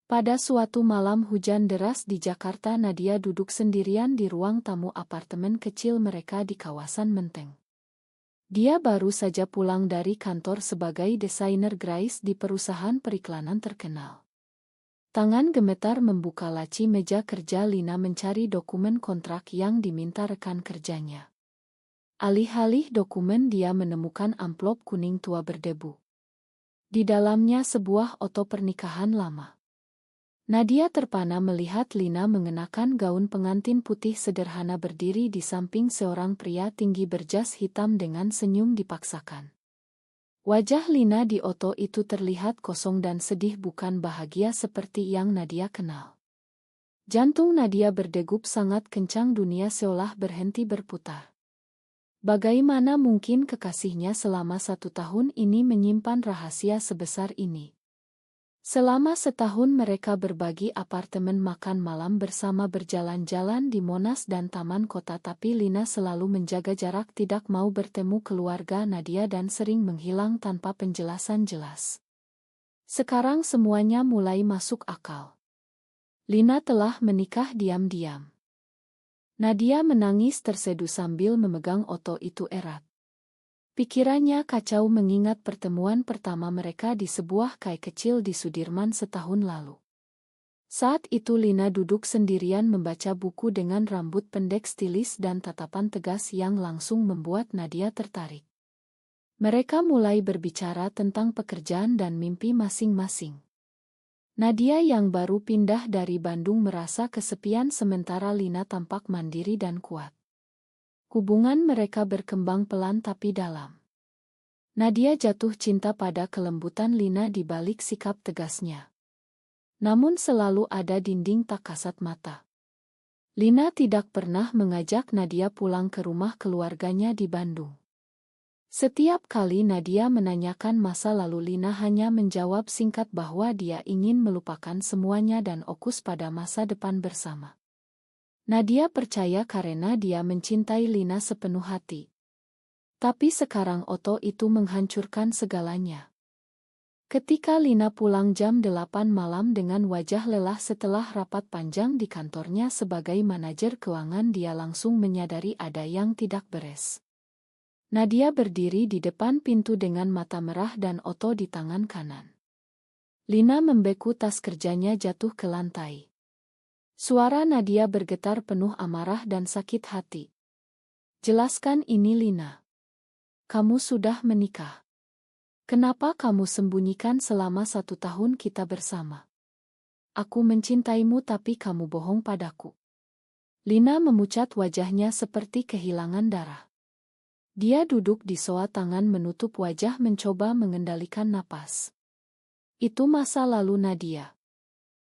Pada suatu malam hujan deras di Jakarta, Nadia duduk sendirian di ruang tamu apartemen kecil mereka di kawasan Menteng. Dia baru saja pulang dari kantor sebagai desainer grafis di perusahaan periklanan terkenal. Tangan gemetar membuka laci meja kerja Lina mencari dokumen kontrak yang diminta rekan kerjanya. Alih-alih dokumen dia menemukan amplop kuning tua berdebu. Di dalamnya sebuah foto pernikahan lama. Nadia terpana melihat Lina mengenakan gaun pengantin putih sederhana berdiri di samping seorang pria tinggi berjas hitam dengan senyum dipaksakan. Wajah Lina di foto itu terlihat kosong dan sedih, bukan bahagia seperti yang Nadia kenal. Jantung Nadia berdegup sangat kencang, dunia seolah berhenti berputar. Bagaimana mungkin kekasihnya selama 1 tahun ini menyimpan rahasia sebesar ini? Selama setahun mereka berbagi apartemen, makan malam bersama, berjalan-jalan di Monas dan taman kota, tapi Lina selalu menjaga jarak, tidak mau bertemu keluarga Nadia dan sering menghilang tanpa penjelasan jelas. Sekarang semuanya mulai masuk akal. Lina telah menikah diam-diam. Nadia menangis terseduh sambil memegang foto itu erat. Pikirannya kacau mengingat pertemuan pertama mereka di sebuah kai kecil di Sudirman setahun lalu. Saat itu Lina duduk sendirian membaca buku dengan rambut pendek stilis dan tatapan tegas yang langsung membuat Nadia tertarik. Mereka mulai berbicara tentang pekerjaan dan mimpi masing-masing. Nadia yang baru pindah dari Bandung merasa kesepian, sementara Lina tampak mandiri dan kuat. Hubungan mereka berkembang pelan tapi dalam. Nadia jatuh cinta pada kelembutan Lina di balik sikap tegasnya. Namun selalu ada dinding tak kasat mata. Lina tidak pernah mengajak Nadia pulang ke rumah keluarganya di Bandung. Setiap kali Nadia menanyakan masa lalu, Lina hanya menjawab singkat bahwa dia ingin melupakan semuanya dan fokus pada masa depan bersama. Nadia percaya karena dia mencintai Lina sepenuh hati. Tapi sekarang foto itu menghancurkan segalanya. Ketika Lina pulang jam 8 malam dengan wajah lelah setelah rapat panjang di kantornya sebagai manajer keuangan, dia langsung menyadari ada yang tidak beres. Nadia berdiri di depan pintu dengan mata merah dan foto di tangan kanan. Lina membeku, tas kerjanya jatuh ke lantai. Suara Nadia bergetar penuh amarah dan sakit hati. "Jelaskan ini, Lina. Kamu sudah menikah. Kenapa kamu sembunyikan selama 1 tahun kita bersama? Aku mencintaimu tapi kamu bohong padaku." Lina memucat, wajahnya seperti kehilangan darah. Dia duduk di sofa, tangan menutup wajah, mencoba mengendalikan napas. "Itu masa lalu, Nadia.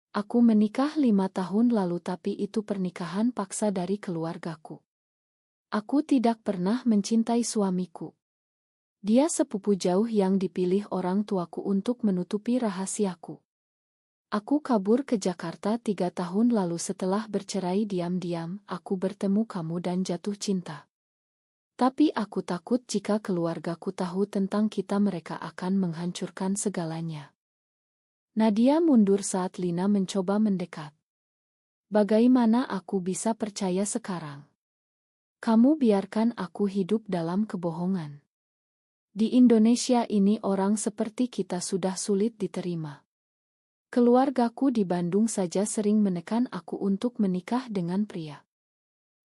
Aku menikah 5 tahun lalu, tapi itu pernikahan paksa dari keluargaku. Aku tidak pernah mencintai suamiku. Dia sepupu jauh yang dipilih orang tuaku untuk menutupi rahasiaku. Aku kabur ke Jakarta 3 tahun lalu setelah bercerai diam-diam. Aku bertemu kamu dan jatuh cinta. Tapi aku takut jika keluargaku tahu tentang kita, mereka akan menghancurkan segalanya." Nadia mundur saat Lina mencoba mendekat. "Bagaimana aku bisa percaya sekarang? Kamu biarkan aku hidup dalam kebohongan. Di Indonesia ini orang seperti kita sudah sulit diterima. Keluargaku di Bandung saja sering menekan aku untuk menikah dengan pria.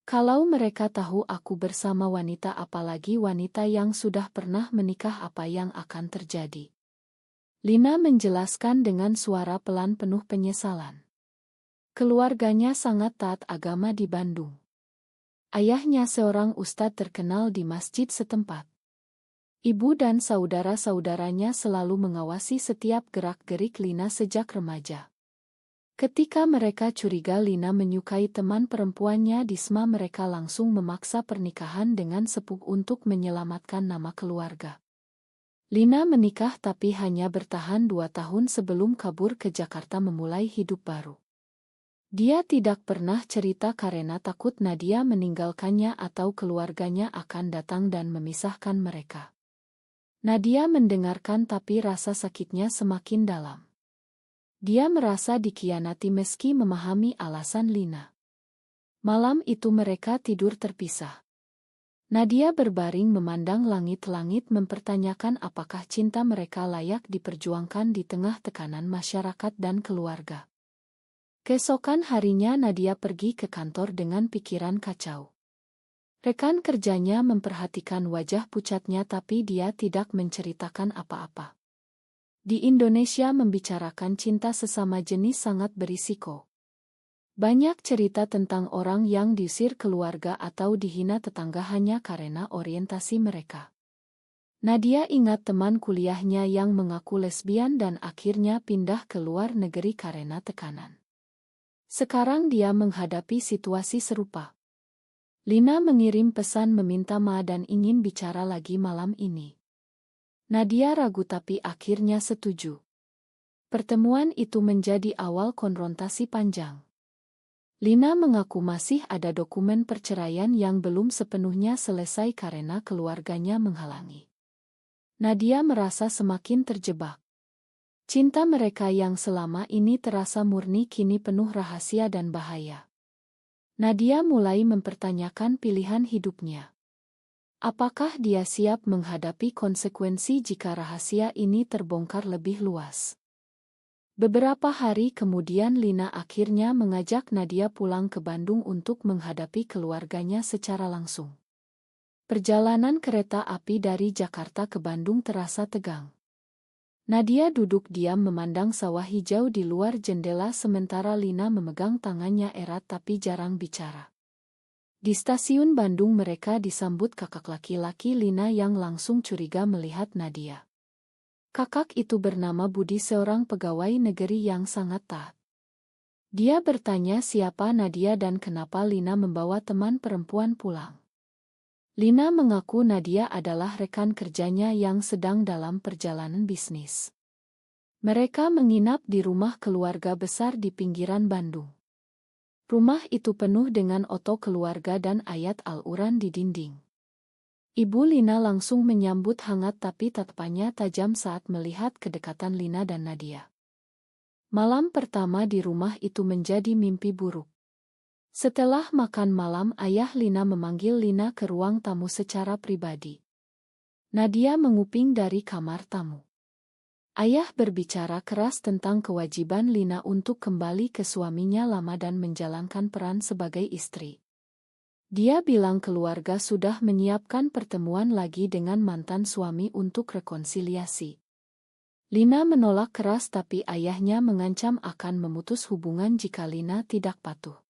Kalau mereka tahu aku bersama wanita, apalagi wanita yang sudah pernah menikah, apa yang akan terjadi?" Lina menjelaskan dengan suara pelan penuh penyesalan. Keluarganya sangat taat agama di Bandung. Ayahnya seorang ustadz terkenal di masjid setempat. Ibu dan saudara-saudaranya selalu mengawasi setiap gerak-gerik Lina sejak remaja. Ketika mereka curiga Lina menyukai teman perempuannya di SMA, mereka langsung memaksa pernikahan dengan sepupu untuk menyelamatkan nama keluarga. Lina menikah tapi hanya bertahan 2 tahun sebelum kabur ke Jakarta memulai hidup baru. Dia tidak pernah cerita karena takut Nadia meninggalkannya atau keluarganya akan datang dan memisahkan mereka. Nadia mendengarkan tapi rasa sakitnya semakin dalam. Dia merasa dikhianati meski memahami alasan Lina. Malam itu mereka tidur terpisah. Nadia berbaring memandang langit-langit mempertanyakan apakah cinta mereka layak diperjuangkan di tengah tekanan masyarakat dan keluarga. Keesokan harinya Nadia pergi ke kantor dengan pikiran kacau. Rekan kerjanya memperhatikan wajah pucatnya tapi dia tidak menceritakan apa-apa. Di Indonesia membicarakan cinta sesama jenis sangat berisiko. Banyak cerita tentang orang yang diusir keluarga atau dihina tetangga hanya karena orientasi mereka. Nadia ingat teman kuliahnya yang mengaku lesbian dan akhirnya pindah ke luar negeri karena tekanan. Sekarang dia menghadapi situasi serupa. Lina mengirim pesan meminta maaf dan ingin bicara lagi malam ini. Nadia ragu tapi akhirnya setuju. Pertemuan itu menjadi awal konfrontasi panjang. Lina mengaku masih ada dokumen perceraian yang belum sepenuhnya selesai karena keluarganya menghalangi. Nadia merasa semakin terjebak. Cinta mereka yang selama ini terasa murni kini penuh rahasia dan bahaya. Nadia mulai mempertanyakan pilihan hidupnya. Apakah dia siap menghadapi konsekuensi jika rahasia ini terbongkar lebih luas? Beberapa hari kemudian Lina akhirnya mengajak Nadia pulang ke Bandung untuk menghadapi keluarganya secara langsung. Perjalanan kereta api dari Jakarta ke Bandung terasa tegang. Nadia duduk diam memandang sawah hijau di luar jendela sementara Lina memegang tangannya erat tapi jarang bicara. Di stasiun Bandung mereka disambut kakak laki-laki Lina yang langsung curiga melihat Nadia. Kakak itu bernama Budi, seorang pegawai negeri yang sangat taat. Dia bertanya siapa Nadia dan kenapa Lina membawa teman perempuan pulang. Lina mengaku Nadia adalah rekan kerjanya yang sedang dalam perjalanan bisnis. Mereka menginap di rumah keluarga besar di pinggiran Bandung. Rumah itu penuh dengan foto keluarga dan ayat Al-Quran di dinding. Ibu Lina langsung menyambut hangat tapi tatapannya tajam saat melihat kedekatan Lina dan Nadia. Malam pertama di rumah itu menjadi mimpi buruk. Setelah makan malam, ayah Lina memanggil Lina ke ruang tamu secara pribadi. Nadia menguping dari kamar tamu. Ayah berbicara keras tentang kewajiban Lina untuk kembali ke suaminya lama dan menjalankan peran sebagai istri. Dia bilang keluarga sudah menyiapkan pertemuan lagi dengan mantan suami untuk rekonsiliasi. Lina menolak keras tapi ayahnya mengancam akan memutus hubungan jika Lina tidak patuh.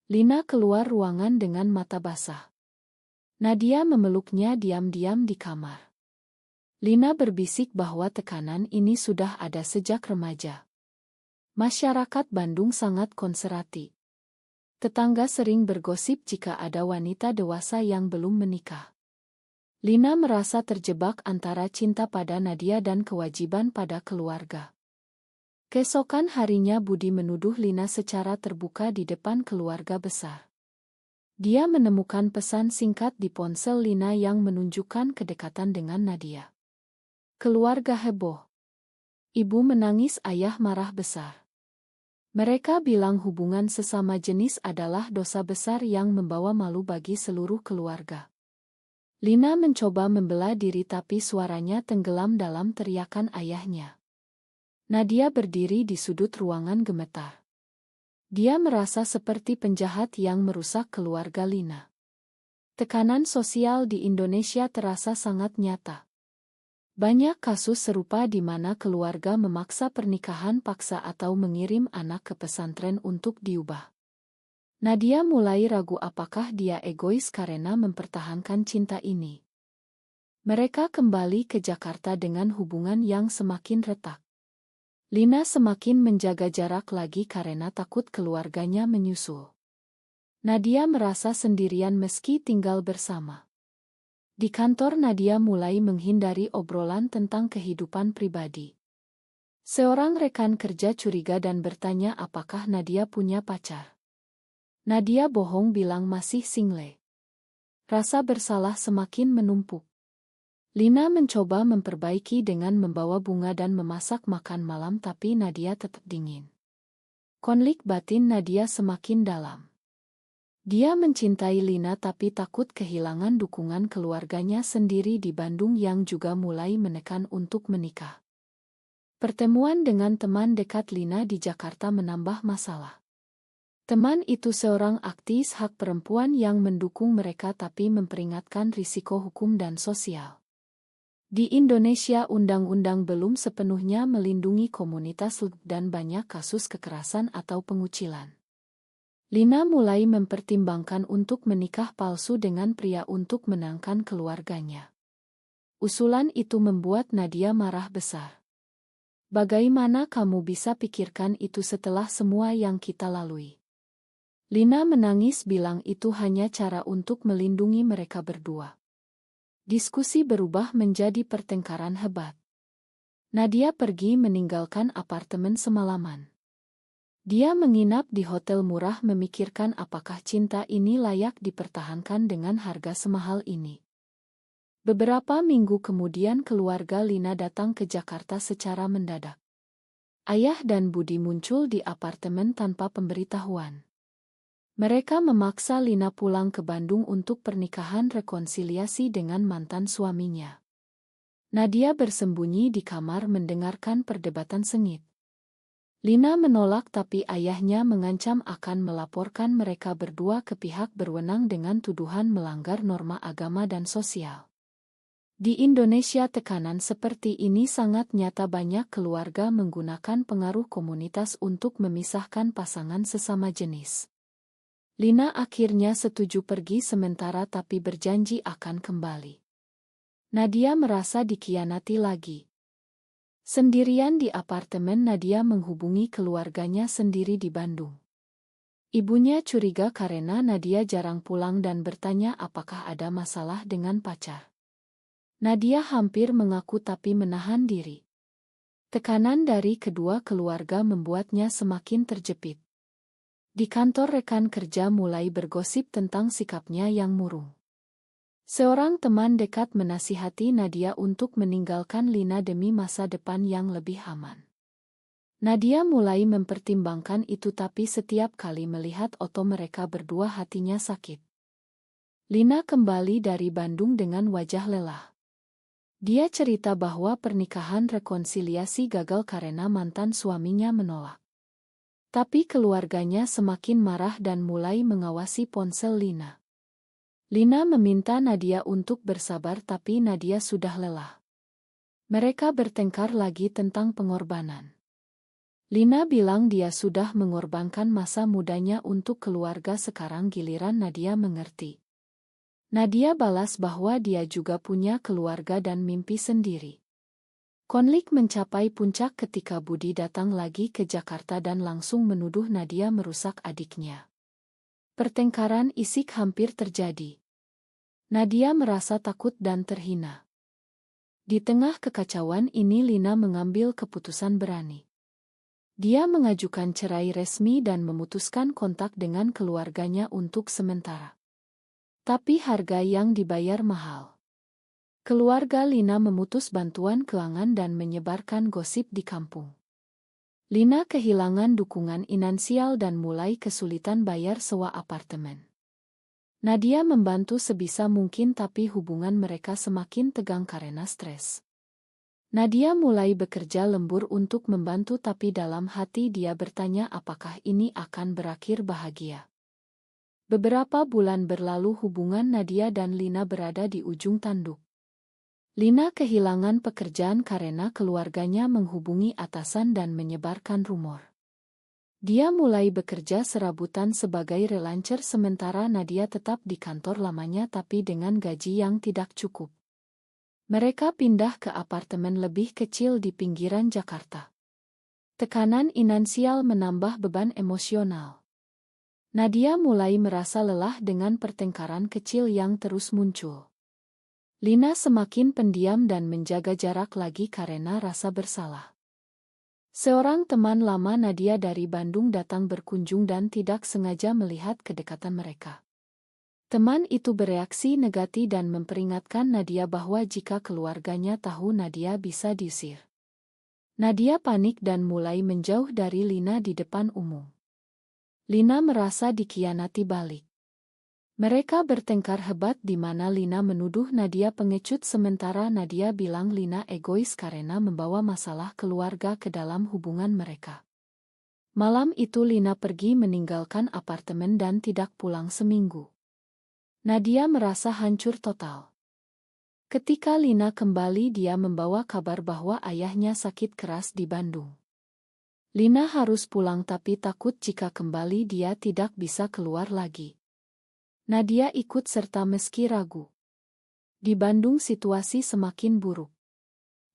Lina keluar ruangan dengan mata basah. Nadia memeluknya diam-diam di kamar. Lina berbisik bahwa tekanan ini sudah ada sejak remaja. Masyarakat Bandung sangat konservatif. Tetangga sering bergosip jika ada wanita dewasa yang belum menikah. Lina merasa terjebak antara cinta pada Nadia dan kewajiban pada keluarga. Keesokan harinya Budi menuduh Lina secara terbuka di depan keluarga besar. Dia menemukan pesan singkat di ponsel Lina yang menunjukkan kedekatan dengan Nadia. Keluarga heboh. Ibu menangis, ayah marah besar. Mereka bilang hubungan sesama jenis adalah dosa besar yang membawa malu bagi seluruh keluarga. Lina mencoba membela diri tapi suaranya tenggelam dalam teriakan ayahnya. Nadia berdiri di sudut ruangan gemetar. Dia merasa seperti penjahat yang merusak keluarga Lina. Tekanan sosial di Indonesia terasa sangat nyata. Banyak kasus serupa di mana keluarga memaksa pernikahan paksa atau mengirim anak ke pesantren untuk diubah. Nadia mulai ragu apakah dia egois karena mempertahankan cinta ini. Mereka kembali ke Jakarta dengan hubungan yang semakin retak. Lina semakin menjaga jarak lagi karena takut keluarganya menyusul. Nadia merasa sendirian meski tinggal bersama. Di kantor Nadia mulai menghindari obrolan tentang kehidupan pribadi. Seorang rekan kerja curiga dan bertanya apakah Nadia punya pacar. Nadia bohong bilang masih single. Rasa bersalah semakin menumpuk. Lina mencoba memperbaiki dengan membawa bunga dan memasak makan malam, tapi Nadia tetap dingin. Konflik batin Nadia semakin dalam. Dia mencintai Lina tapi takut kehilangan dukungan keluarganya sendiri di Bandung yang juga mulai menekan untuk menikah. Pertemuan dengan teman dekat Lina di Jakarta menambah masalah. Teman itu seorang aktivis hak perempuan yang mendukung mereka tapi memperingatkan risiko hukum dan sosial. Di Indonesia undang-undang belum sepenuhnya melindungi komunitas LGBT dan banyak kasus kekerasan atau pengucilan. Lina mulai mempertimbangkan untuk menikah palsu dengan pria untuk menangkan keluarganya. Usulan itu membuat Nadia marah besar. Bagaimana kamu bisa pikirkan itu setelah semua yang kita lalui? Lina menangis bilang itu hanya cara untuk melindungi mereka berdua. Diskusi berubah menjadi pertengkaran hebat. Nadia pergi meninggalkan apartemen semalaman. Dia menginap di hotel murah memikirkan apakah cinta ini layak dipertahankan dengan harga semahal ini. Beberapa minggu kemudian keluarga Lina datang ke Jakarta secara mendadak. Ayah dan Budi muncul di apartemen tanpa pemberitahuan. Mereka memaksa Lina pulang ke Bandung untuk pernikahan rekonsiliasi dengan mantan suaminya. Nadia bersembunyi di kamar mendengarkan perdebatan sengit. Lina menolak tapi ayahnya mengancam akan melaporkan mereka berdua ke pihak berwenang dengan tuduhan melanggar norma agama dan sosial. Di Indonesia tekanan seperti ini sangat nyata, banyak keluarga menggunakan pengaruh komunitas untuk memisahkan pasangan sesama jenis. Lina akhirnya setuju pergi sementara tapi berjanji akan kembali. Nadia merasa dikhianati lagi. Sendirian di apartemen, Nadia menghubungi keluarganya sendiri di Bandung. Ibunya curiga karena Nadia jarang pulang dan bertanya apakah ada masalah dengan pacar. Nadia hampir mengaku tapi menahan diri. Tekanan dari kedua keluarga membuatnya semakin terjepit. Di kantor rekan kerja mulai bergosip tentang sikapnya yang murung. Seorang teman dekat menasihati Nadia untuk meninggalkan Lina demi masa depan yang lebih aman. Nadia mulai mempertimbangkan itu tapi setiap kali melihat foto mereka berdua hatinya sakit. Lina kembali dari Bandung dengan wajah lelah. Dia cerita bahwa pernikahan rekonsiliasi gagal karena mantan suaminya menolak. Tapi keluarganya semakin marah dan mulai mengawasi ponsel Lina. Lina meminta Nadia untuk bersabar tapi Nadia sudah lelah. Mereka bertengkar lagi tentang pengorbanan. Lina bilang dia sudah mengorbankan masa mudanya untuk keluarga, sekarang giliran Nadia mengerti. Nadia balas bahwa dia juga punya keluarga dan mimpi sendiri. Konflik mencapai puncak ketika Budi datang lagi ke Jakarta dan langsung menuduh Nadia merusak adiknya. Pertengkaran isik hampir terjadi. Nadia merasa takut dan terhina. Di tengah kekacauan ini Lina mengambil keputusan berani. Dia mengajukan cerai resmi dan memutuskan kontak dengan keluarganya untuk sementara. Tapi harga yang dibayar mahal. Keluarga Lina memutus bantuan keuangan dan menyebarkan gosip di kampung. Lina kehilangan dukungan finansial dan mulai kesulitan bayar sewa apartemen. Nadia membantu sebisa mungkin tapi hubungan mereka semakin tegang karena stres. Nadia mulai bekerja lembur untuk membantu tapi dalam hati dia bertanya apakah ini akan berakhir bahagia. Beberapa bulan berlalu, hubungan Nadia dan Lina berada di ujung tanduk. Lina kehilangan pekerjaan karena keluarganya menghubungi atasan dan menyebarkan rumor. Dia mulai bekerja serabutan sebagai relancer sementara Nadia tetap di kantor lamanya tapi dengan gaji yang tidak cukup. Mereka pindah ke apartemen lebih kecil di pinggiran Jakarta. Tekanan finansial menambah beban emosional. Nadia mulai merasa lelah dengan pertengkaran kecil yang terus muncul. Lina semakin pendiam dan menjaga jarak lagi karena rasa bersalah. Seorang teman lama Nadia dari Bandung datang berkunjung dan tidak sengaja melihat kedekatan mereka. Teman itu bereaksi negatif dan memperingatkan Nadia bahwa jika keluarganya tahu Nadia bisa diusir. Nadia panik dan mulai menjauh dari Lina di depan umum. Lina merasa dikhianati balik. Mereka bertengkar hebat di mana Lina menuduh Nadia pengecut sementara Nadia bilang Lina egois karena membawa masalah keluarga ke dalam hubungan mereka. Malam itu Lina pergi meninggalkan apartemen dan tidak pulang seminggu. Nadia merasa hancur total. Ketika Lina kembali dia membawa kabar bahwa ayahnya sakit keras di Bandung. Lina harus pulang tapi takut jika kembali dia tidak bisa keluar lagi. Nadia ikut serta meski ragu. Di Bandung situasi semakin buruk.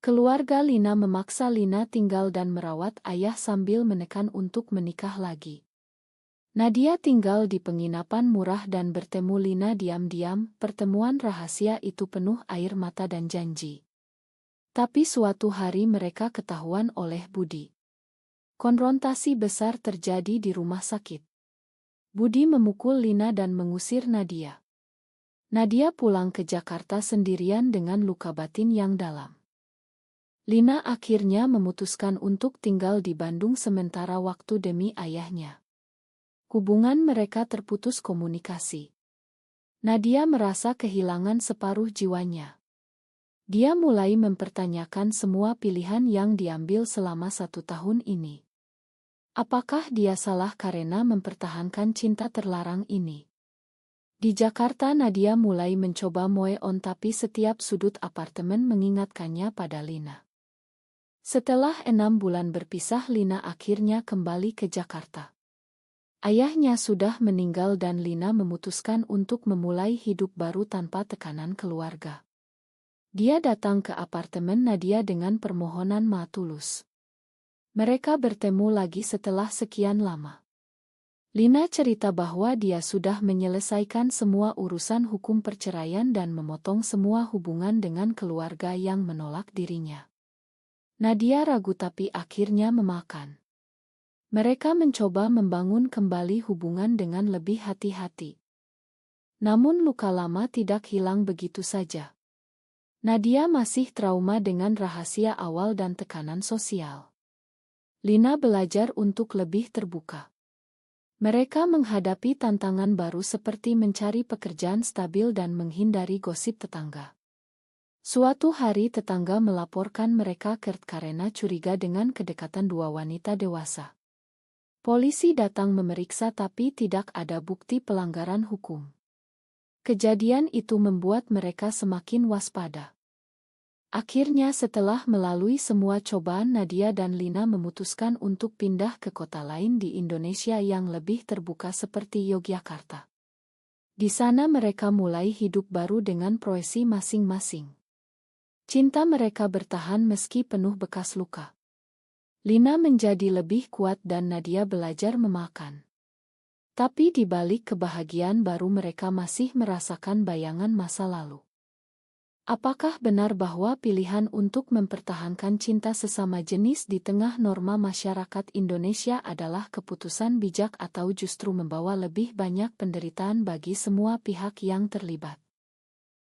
Keluarga Lina memaksa Lina tinggal dan merawat ayah sambil menekan untuk menikah lagi. Nadia tinggal di penginapan murah dan bertemu Lina diam-diam. Pertemuan rahasia itu penuh air mata dan janji. Tapi suatu hari mereka ketahuan oleh Budi. Konfrontasi besar terjadi di rumah sakit. Budi memukul Lina dan mengusir Nadia. Nadia pulang ke Jakarta sendirian dengan luka batin yang dalam. Lina akhirnya memutuskan untuk tinggal di Bandung sementara waktu demi ayahnya. Hubungan mereka terputus komunikasi. Nadia merasa kehilangan separuh jiwanya. Dia mulai mempertanyakan semua pilihan yang diambil selama 1 tahun ini. Apakah dia salah karena mempertahankan cinta terlarang ini? Di Jakarta Nadia mulai mencoba move on tapi setiap sudut apartemen mengingatkannya pada Lina. Setelah 6 bulan berpisah Lina akhirnya kembali ke Jakarta. Ayahnya sudah meninggal dan Lina memutuskan untuk memulai hidup baru tanpa tekanan keluarga. Dia datang ke apartemen Nadia dengan permohonan maaf tulus. Mereka bertemu lagi setelah sekian lama. Lina cerita bahwa dia sudah menyelesaikan semua urusan hukum perceraian dan memotong semua hubungan dengan keluarga yang menolak dirinya. Nadia ragu tapi akhirnya memakan. Mereka mencoba membangun kembali hubungan dengan lebih hati-hati. Namun luka lama tidak hilang begitu saja. Nadia masih trauma dengan rahasia awal dan tekanan sosial. Lina belajar untuk lebih terbuka. Mereka menghadapi tantangan baru seperti mencari pekerjaan stabil dan menghindari gosip tetangga. Suatu hari tetangga melaporkan mereka karena curiga dengan kedekatan 2 wanita dewasa. Polisi datang memeriksa tapi tidak ada bukti pelanggaran hukum. Kejadian itu membuat mereka semakin waspada. Akhirnya setelah melalui semua cobaan Nadia dan Lina memutuskan untuk pindah ke kota lain di Indonesia yang lebih terbuka seperti Yogyakarta. Di sana mereka mulai hidup baru dengan profesi masing-masing. Cinta mereka bertahan meski penuh bekas luka. Lina menjadi lebih kuat dan Nadia belajar memakan. Tapi di balik kebahagiaan baru mereka masih merasakan bayangan masa lalu. Apakah benar bahwa pilihan untuk mempertahankan cinta sesama jenis di tengah norma masyarakat Indonesia adalah keputusan bijak atau justru membawa lebih banyak penderitaan bagi semua pihak yang terlibat?